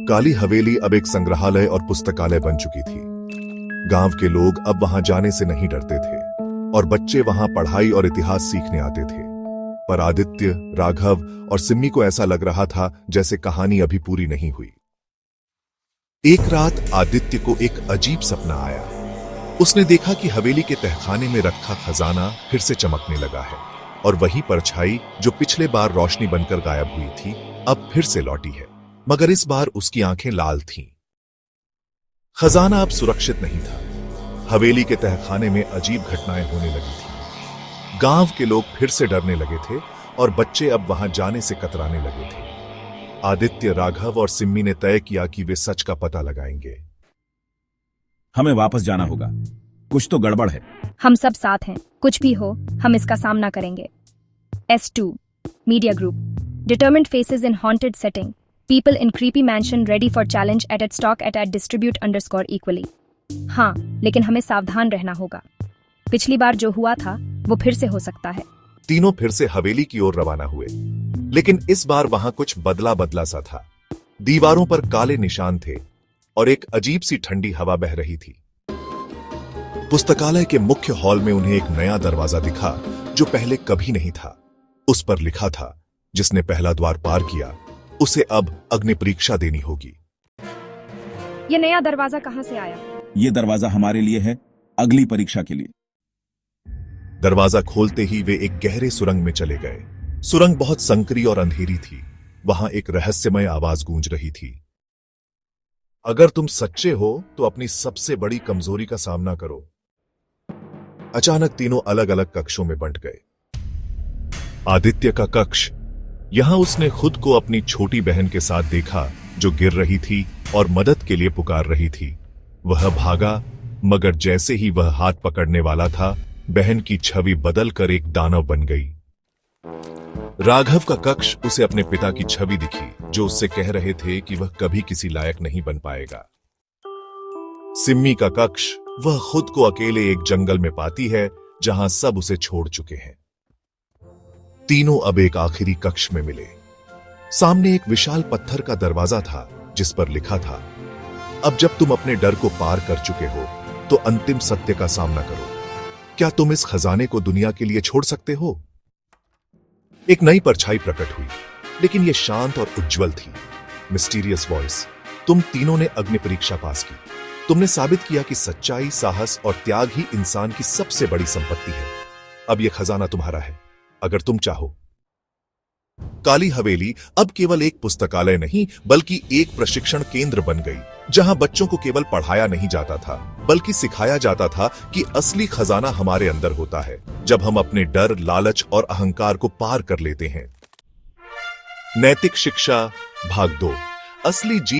काली हवेली अब एक संग्रहालय और पुस्तकालय बन चुकी थी। गांव के लोग अब वहां जाने से नहीं डरते थे और बच्चे वहां पढ़ाई और इतिहास सीखने आते थे। पर आदित्य, राघव और सिम्मी को ऐसा लग रहा था जैसे कहानी अभी पूरी नहीं हुई। एक रात आदित्य को एक अजीब सपना आया। उसने देखा कि हवेली के तहखाने में रखा खजाना फिर से चमकने लगा है और वही परछाई जो पिछले बार रोशनी बनकर गायब हुई थी अब फिर से लौटी है, मगर इस बार उसकी आंखें लाल थीं। खजाना अब सुरक्षित नहीं था। हवेली के तहखाने में अजीब घटनाएं होने लगी थी। गांव के लोग फिर से डरने लगे थे और बच्चे अब वहां जाने से कतराने लगे थे। आदित्य, राघव और सिम्मी ने तय किया कि वे सच का पता लगाएंगे। हमें वापस जाना होगा, कुछ तो गड़बड़ है। हम सब साथ हैं, कुछ भी हो हम इसका सामना करेंगे। S2 media group determined faces in haunted setting, people in creepy mention ready for challenge eight stock at distribute underscore equally. हाँ, लेकिन हमें सावधान रहना होगा। पिछली बार जो हुआ था वो फिर से हो सकता है। तीनों फिर से हवेली की ओर रवाना हुए, लेकिन इस बार वहां कुछ बदला बदला सा था। दीवारों पर काले निशान थे और एक अजीब सी ठंडी हवा बह रही थी। पुस्तकालय के मुख्य हॉल में उन्हें एक नया दरवाजा दिखा जो पहले कभी नहीं था। उस पर लिखा था, जिसने पहला द्वार पार किया उसे अब अग्नि परीक्षा देनी होगी। ये नया दरवाजा कहां से आया? ये दरवाजा हमारे लिए है, अगली परीक्षा के लिए। दरवाजा खोलते ही वे एक गहरे सुरंग में चले गए। सुरंग बहुत संकरी और अंधेरी थी। वहां एक रहस्यमय आवाज गूंज रही थी। अगर तुम सच्चे हो तो अपनी सबसे बड़ी कमजोरी का सामना करो। अचानक तीनों अलग अलग कक्षों में बंट गए। आदित्य का कक्ष, यहां उसने खुद को अपनी छोटी बहन के साथ देखा जो गिर रही थी और मदद के लिए पुकार रही थी। वह भागा, मगर जैसे ही वह हाथ पकड़ने वाला था, बहन की छवि बदलकर एक दानव बन गई। राघव का कक्ष, उसे अपने पिता की छवि दिखी जो उससे कह रहे थे कि वह कभी किसी लायक नहीं बन पाएगा। सिम्मी का कक्ष, वह खुद को अकेले एक जंगल में पाती है जहां सब उसे छोड़ चुके हैं। तीनों अब एक आखिरी कक्ष में मिले। सामने एक विशाल पत्थर का दरवाजा था जिस पर लिखा था, अब जब तुम अपने डर को पार कर चुके हो तो अंतिम सत्य का सामना करो। क्या तुम इस खजाने को दुनिया के लिए छोड़ सकते हो? एक नई परछाई प्रकट हुई, लेकिन यह शांत और उज्जवल थी। मिस्टीरियस वॉइस, तुम तीनों ने अग्नि परीक्षा पास की। तुमने साबित किया कि सच्चाई, साहस और त्याग ही इंसान की सबसे बड़ी संपत्ति है। अब यह खजाना तुम्हारा है, अगर तुम चाहो। काली हवेली अब केवल एक पुस्तकालय नहीं बल्कि एक प्रशिक्षण केंद्र बन गई, जहां बच्चों को केवल पढ़ाया नहीं जाता था बल्कि सिखाया जाता था कि असली खजाना हमारे अंदर होता है जब हम अपने डर, लालच और अहंकार को पार कर लेते हैं। नैतिक शिक्षा भाग 2, असली